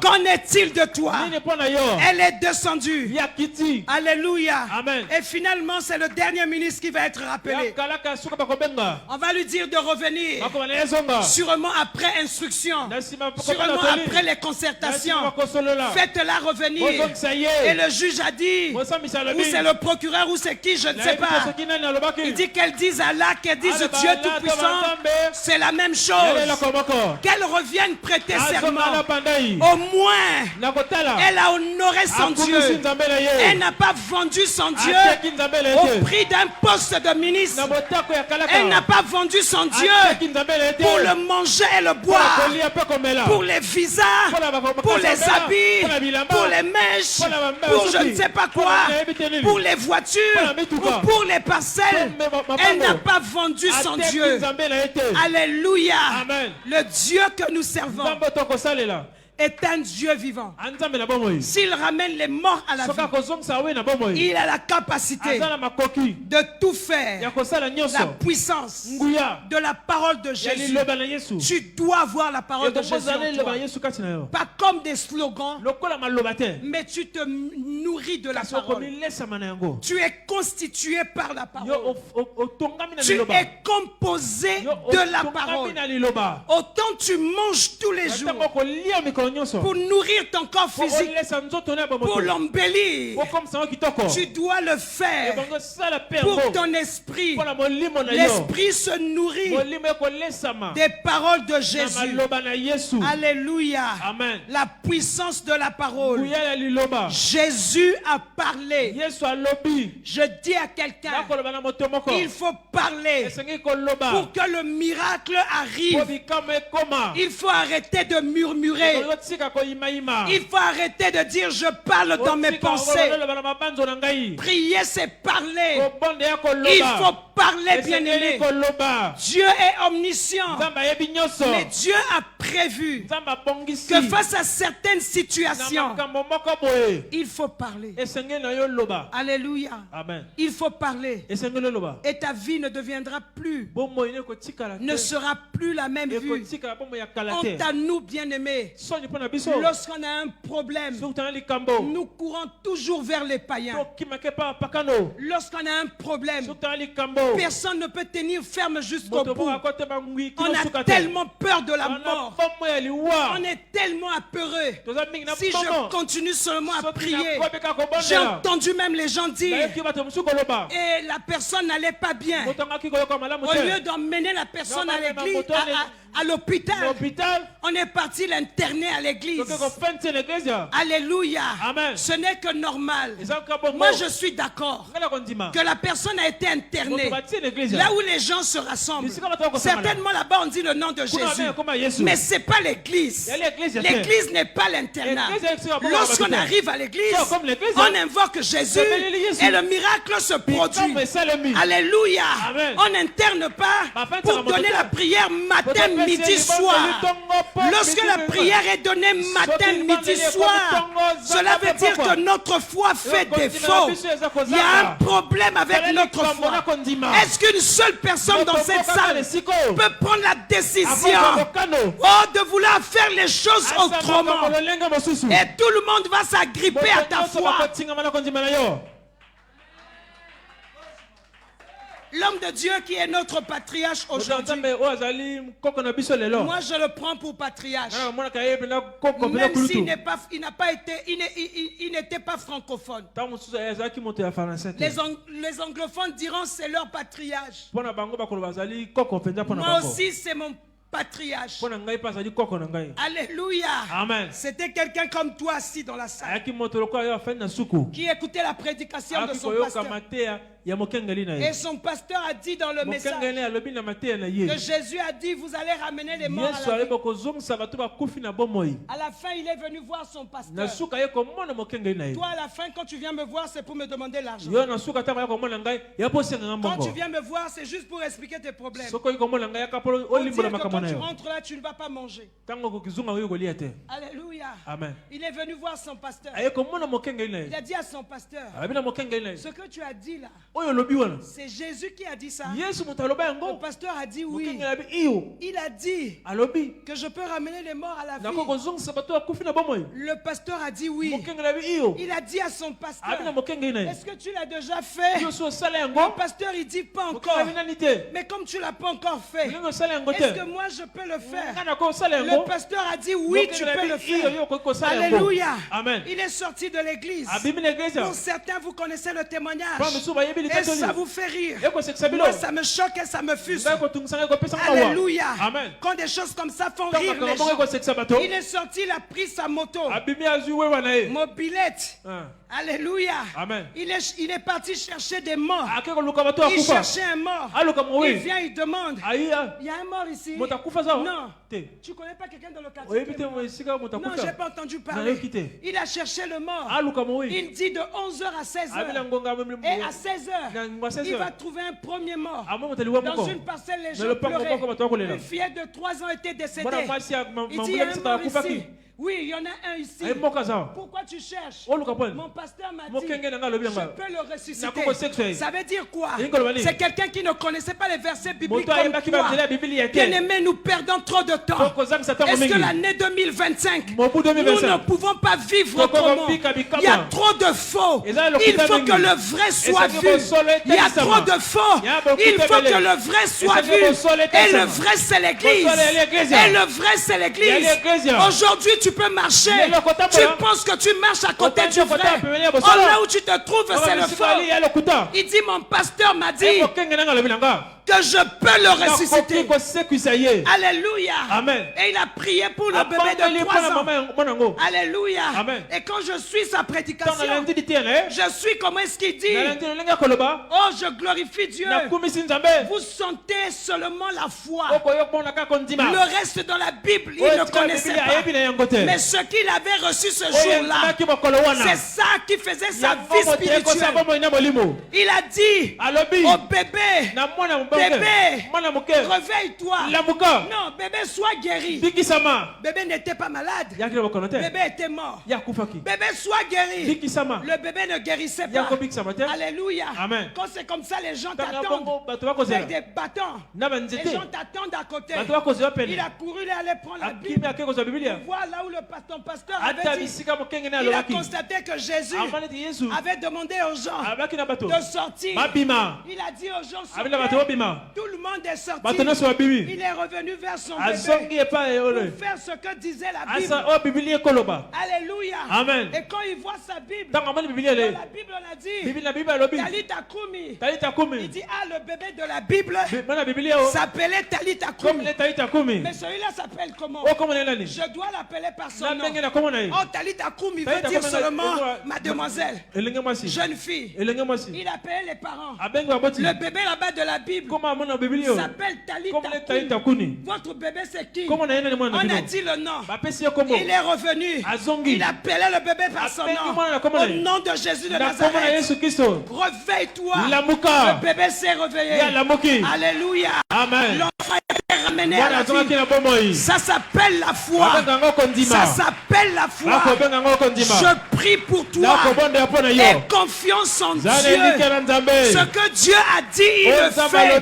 A: Qu'en est-il de toi? Elle est descendue. Alléluia.
B: Amen.
A: Et finalement, c'est le dernier ministre qui va être rappelé. On va lui dire de revenir. Sûrement après instruction. Sûrement après les concertations. Faites-la revenir. Et le juge a dit, ou c'est le procureur, ou c'est qui, je ne sais pas. Il dit qu'elle dise Allah, qu'elle dise Dieu Tout-Puissant. C'est la même chose. Qu'elle revienne prêter serment. Au moins, elle a honoré son Dieu. Elle n'a pas vendu son Dieu au prix d'un poste de ministre. Elle n'a pas vendu son Dieu pour le manger et le boire, pour les visas, pour les habits, pour les mèches, pour je ne sais pas quoi, pour les voitures ou pour les parcelles. Elle n'a pas vendu son Dieu. Alléluia. Le Dieu que nous servons est un Dieu vivant. S'il ramène les morts à la vie, il a la capacité de tout faire. La puissance de la parole de Jésus. Tu dois avoir la parole de Jésus en toi. Pas comme des slogans, mais tu te nourris de la parole. Tu es constitué par la parole. Tu es composé de la parole. Autant tu manges tous les jours pour nourrir ton corps physique, pour l'embellir, tu dois le faire pour ton esprit. L'esprit se nourrit des paroles de Jésus. Alléluia.
B: Amen.
A: La puissance de la parole. Jésus a parlé. Je dis à quelqu'un, il faut parler pour que le miracle arrive. Il faut arrêter de murmurer. Il faut arrêter de dire je parle dans mes pensées. Prier, c'est parler. Il faut parler, bien-aimé. Dieu est omniscient. Mais Dieu a prévu que face à certaines situations, il faut parler. Alléluia.
B: Amen.
A: Il faut parler. Et ta vie ne deviendra plus, ne sera plus la même vue. Quant à nous, bien-aimés, lorsqu'on a un problème, nous courons toujours vers les païens. Lorsqu'on a un problème, personne ne peut tenir ferme jusqu'au bout. On a tellement peur de la mort. On est tellement apeureux. Si je continue seulement à prier, j'ai entendu même les gens dire, et la personne n'allait pas bien. Au lieu d'emmener la personne à l'église, à l'hôpital. On est parti l'interner à l'église. Alléluia. Amen. Ce n'est que normal. Moi, je suis d'accord que la personne a été internée là où les gens se rassemblent. Certainement là-bas, on dit le nom de Jésus. Mais ce n'est pas l'église. L'église n'est pas l'internat. Lorsqu'on arrive à l'église, on invoque Jésus et le miracle se produit. Alléluia. On n'interne pas pour donner la prière matin, midi, soir. Lorsque la prière est donnée matin, midi, soir, cela veut dire que notre foi fait défaut. Il y a un problème avec notre foi. Est-ce qu'une seule personne dans cette salle peut prendre la décision de vouloir faire les choses autrement? Et tout le monde va s'agripper à ta foi. L'homme de Dieu qui est notre patriarche aujourd'hui, moi je le prends pour patriarche. Même s'il n'était pas francophone. Les anglophones diront c'est leur patriarche. Moi aussi c'est mon patriarche. Alléluia. Amen. C'était quelqu'un comme toi assis dans la salle qui écoutait la prédication de son pasteur. Et son pasteur a dit dans le message que Jésus a dit vous allez ramener les morts à la vie. À la fin il est venu voir son pasteur. Toi à la fin quand tu viens me voir c'est pour me demander l'argent. Quand tu viens me voir c'est juste pour expliquer tes problèmes. On dit que quand tu rentres là tu ne vas pas manger. Alléluia. Amen. Il est venu voir son pasteur. Il a dit à son pasteur ce que tu as dit là, c'est Jésus qui a dit ça. Le pasteur a dit oui. Il a dit que je peux ramener les morts à la vie. Le pasteur a dit oui. Il a dit à son pasteur est-ce que tu l'as déjà fait? Le pasteur il dit pas encore. Mais comme tu l'as pas encore fait, est-ce que moi je peux le faire? Le pasteur a dit oui tu peux le faire. Alléluia. Amen. Il est sorti de l'église. Pour certains vous connaissez le témoignage. Et ça vous fait rire. Moi, ça me choque et ça me fuse. Alléluia. Amen. Quand des choses comme ça font rire les gens. Il est sorti, il a pris sa moto. Mobilette. Alléluia. Amen. Il est parti chercher des morts. Il cherchait un mort. Il vient, il demande. Il y a un mort ici. Non. Tu connais pas quelqu'un dans le quartier? Non, j'ai pas entendu parler. Il a cherché le mort. Il dit de 11h à 16h. Et à 16h, il va trouver un premier mort. Dans une parcelle, les gens pleuraient. Une fillette de 3 ans était décédée. Il dit il y a un mort ici. Oui, il y en a un ici. Pourquoi tu cherches? Mon pasteur m'a dit, je peux le ressusciter. Ça veut dire quoi? C'est quelqu'un qui ne connaissait pas les versets bibliques comme toi. Bien-aimés, nous perdons trop de temps. Est-ce que l'année 2025, nous ne pouvons pas vivre autrement? Il y a trop de faux. Il faut que le vrai soit vu. Il y a trop de faux. Il faut que le vrai soit vu. Et le vrai, c'est l'église. Et le vrai, c'est l'église. Aujourd'hui, tu peux marcher. Tu penses que tu marches à côté du vrai. Oh, là où tu te trouves, c'est le faux. Il dit, mon pasteur m'a dit que je peux le ressusciter. Alléluia. Amen. Et il a prié pour le bébé de 3 ans. Alléluia. Amen. Et quand je suis sa prédication, je suis comment est-ce qu'il dit? Oh, je glorifie Dieu. Vous sentez seulement la foi. Le reste dans la Bible, il ne connaissait pas. Mais ce qu'il avait reçu ce jour-là, c'est ça qui faisait sa vie spirituelle. Il a dit au bébé, réveille-toi. Non, bébé, sois guéri. Bébé n'était pas malade. Bébé était mort. Bébé, sois guéri. Le bébé ne guérissait pas. Alléluia. Amen. Quand c'est comme ça, les gens t'attendent avec des bâtons. Les gens t'attendent à côté. Il a couru, il allait prendre la Bible. Voilà où ton pasteur avait dit. Il a constaté que Jésus avait demandé aux gens de sortir. Il a dit aux gens sortez. Tout le monde est sorti. Il est revenu vers son bébé pour faire ce que disait la Bible. Alléluia.
B: Amen.
A: Et quand il voit sa Bible, dans la Bible on a dit Talita Kumi. Il dit le bébé de la Bible s'appelait Talita Kumi. Mais celui-là s'appelle comment? Je dois l'appeler par son nom. Talita Kumi veut dire seulement mademoiselle, jeune fille. Il appelle les parents. Le bébé là-bas de la Bible s'appelle Talita Kumi. Votre bébé c'est qui? On a dit le nom. Il est revenu. Il appelait le bébé par son nom. Au nom de Jésus de Nazareth. Réveille-toi. Le bébé s'est réveillé. Alléluia.
B: Amen.
A: L'enfant est ramené à la vie. Ça s'appelle la foi. Ça s'appelle la foi. Je prie pour toi. Aie confiance en Dieu. Ce que Dieu a dit, il le fait.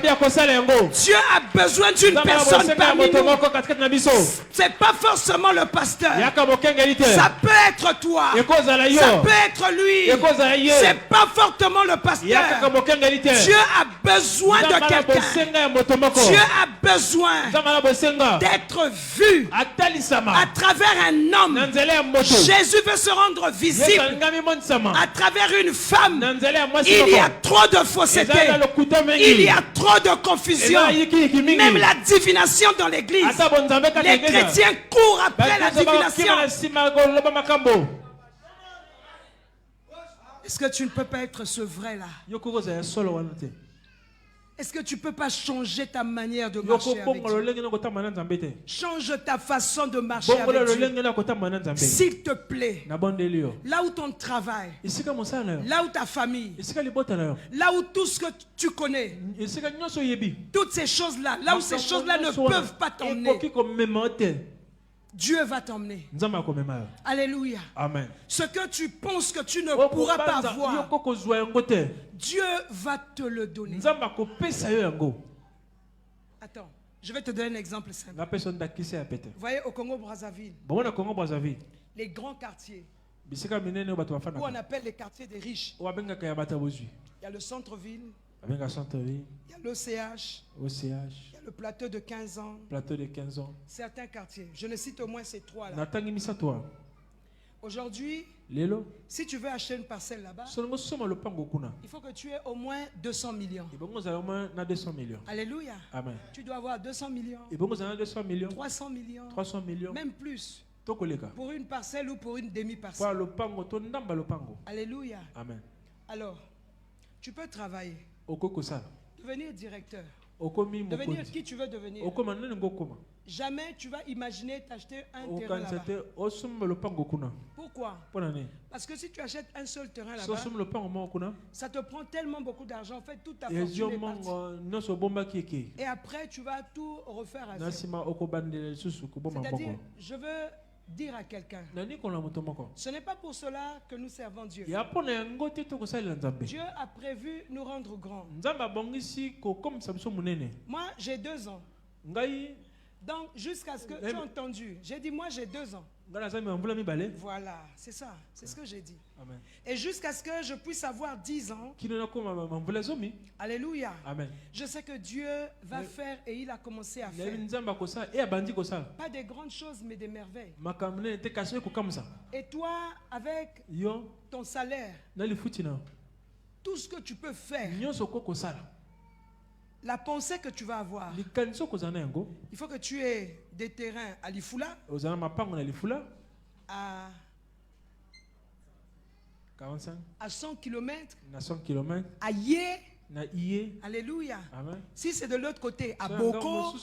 A: Dieu a besoin d'une personne parmi nous. C'est pas forcément le pasteur. Ça peut être toi. Ça peut être lui. C'est pas fortement le pasteur. Dieu a besoin de quelqu'un. Dieu a besoin d'être vu à travers un homme. Jésus veut se rendre visible à travers une femme. Il y a trop de fausseté. Il y a trop de confusion. Même la divination dans l'église. Les chrétiens courent après la divination. Est-ce que tu ne peux pas être ce vrai-là? Est-ce que tu ne peux pas changer ta manière de marcher avec Dieu? Change ta façon de marcher avec Dieu. S'il te plaît, là où ton travail, là où ta famille, là où tout ce que tu connais, toutes ces choses-là, là où ces choses-là ne peuvent pas t'emmener, Dieu va t'emmener. Alléluia.
B: Amen.
A: Ce que tu penses que tu ne pourras pas avoir, Dieu va te le donner. Attends, je vais te donner un exemple simple. Vous voyez au Congo-Brazzaville, les grands quartiers, où on appelle les quartiers des riches. Il y a le centre-ville, il y a l'OCH, il y a le plateau de 15 ans, certains quartiers. Je ne cite au moins ces trois-là. Aujourd'hui, si tu veux acheter une parcelle là-bas, il faut que tu aies au moins 200 millions. Alléluia.
B: Amen.
A: Tu dois avoir 200 millions, 300 millions, même plus, pour une parcelle ou pour une demi-parcelle. Alléluia.
B: Amen.
A: Alors, tu peux travailler, devenir directeur, devenir qui tu veux devenir. Jamais tu vas imaginer t'acheter un terrain là-bas. Pourquoi? Parce que si tu achètes un seul terrain là-bas, ça te prend tellement beaucoup d'argent. En fait, toute ta fortune est partie. Et après, tu vas tout refaire à zéro. C'est-à-dire, je veux dire à quelqu'un, ce n'est pas pour cela que nous servons Dieu. Dieu a prévu nous rendre grands. Moi, j'ai 2 ans. Donc, jusqu'à ce que tu as entendu, j'ai dit, moi j'ai 2 ans. Voilà, c'est ça, c'est ce que j'ai dit.
B: Amen.
A: Et jusqu'à ce que je puisse avoir 10 ans, alléluia.
B: Amen.
A: Je sais que Dieu va faire et il a commencé à faire. Pas des grandes choses, mais des merveilles. Et toi, avec ton salaire, tout ce que tu peux faire, la pensée que tu vas avoir, il faut que tu aies des terrains à Lifula, à
B: 45,
A: à 100 km,
B: à
A: Yé, alléluia.
B: Amen.
A: Si c'est de l'autre côté, à Boko,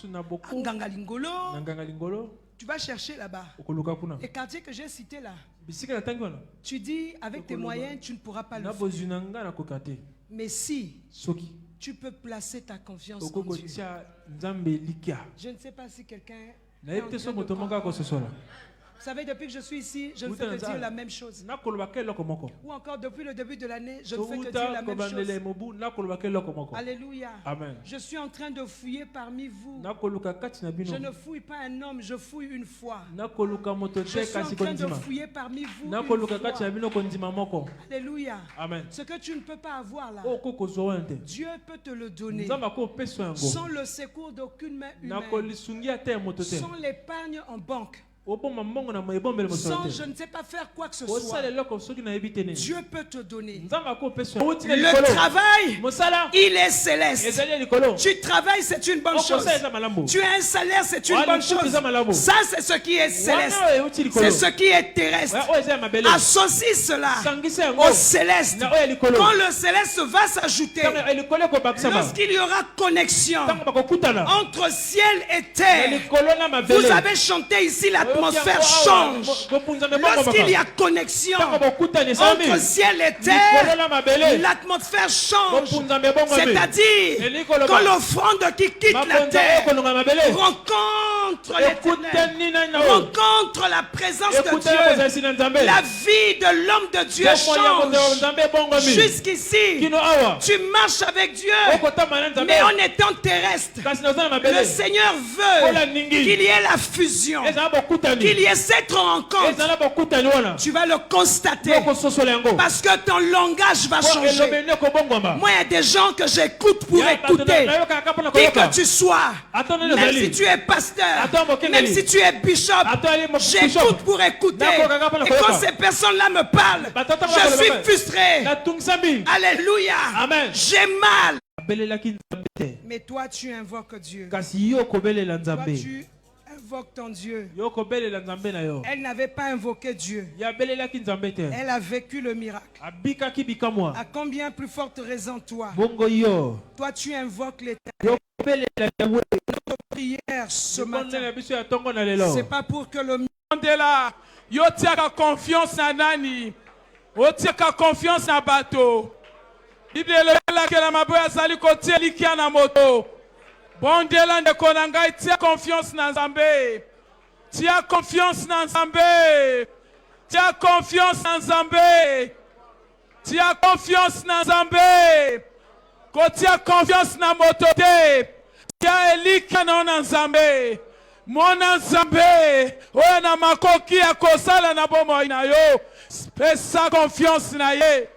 A: à Ngangalingolo, tu vas chercher là-bas. Les quartiers que j'ai cités là, tu dis avec tes moyens, tu ne pourras pas le faire. Mais si tu peux placer ta confiance en Dieu. Je ne sais pas si quelqu'un est en train de comprendre Vous savez, depuis que je suis ici, je ne fais que dire la même chose. Ou encore depuis le début de l'année, je ne fais que dire la même chose. Alléluia.
B: Amen.
A: Je suis en train de fouiller parmi vous. Je ne fouille pas un homme, je fouille une foi. Je suis en train de fouiller parmi vous une foi. Alléluia.
B: Amen.
A: Ce que tu ne peux pas avoir là, Dieu peut te le donner. Sans le secours d'aucune main humaine. Sans l'épargne en banque. Sans je ne sais pas faire quoi que ce soit, Dieu peut te donner. Le travail, il est céleste. Tu travailles, c'est une bonne chose. Tu as un salaire, c'est une bonne chose. Ça, c'est ce qui est céleste. C'est ce qui est terrestre. Associe cela au céleste. Quand le céleste va s'ajouter, lorsqu'il y aura connexion entre ciel et terre, vous avez chanté ici l'atmosphère change. Lorsqu'il y a connexion entre ciel et terre, l'atmosphère change. C'est-à-dire que l'offrande qui quitte la terre rencontre l'éternel, rencontre la présence de Dieu. La vie de l'homme de Dieu change. Jusqu'ici, tu marches avec Dieu, mais en étant terrestre. Le Seigneur veut qu'il y ait la fusion, qu'il y ait cette rencontre. Tu vas le constater parce que ton langage va changer. Moi, il y a des gens que j'écoute pour écouter. Qui que tu sois, même si tu es pasteur, même si tu es bishop, j'écoute pour écouter. Et quand ces personnes-là me parlent, je suis frustré. Alléluia. J'ai mal. Mais toi, tu invoques Dieu. Toi, tu invoques ton Dieu. Elle n'avait pas invoqué Dieu. Elle a vécu le miracle. À combien plus forte raison toi? Toi, tu invoques l'Éternel. Notre prière ce matin, c'est pas pour que le
C: Mandela, yo tiaka confiance na nani? O tiaka confiance na bateau. Bible la ke la maboya zali ko tie likia na moto. Bondela nde konanga tia confiance na Nzambe. Tia confiance na Nzambe. Tia confiance na Nzambe. Tia confiance na Nzambe. Ko tia confiance na moto te. Tia elika na Nzambe. Mona Nzambe, oya na makoki ya kosala na bomo na yo, pesa confiance na ye.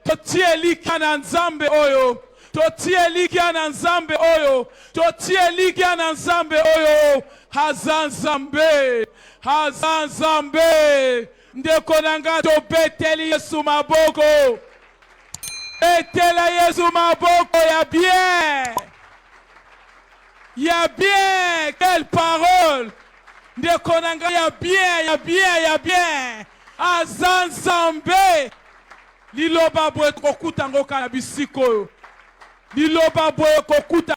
C: Totie lika na Nzambe oyo, totie lika na Nzambe oyo, totie lika na Nzambe oyo. Hazan Nzambe, Hazan Nzambe, ndeko nanga to beteli Yesu maboko. Betela Yesu maboko ya bien. Il y a bien, quelle parole. De Konanga, il y a bien, il y a bien, il y a bien. Azan Zambé. Liloba boye kokuta ngoka na bisiko. Liloba boye kokuta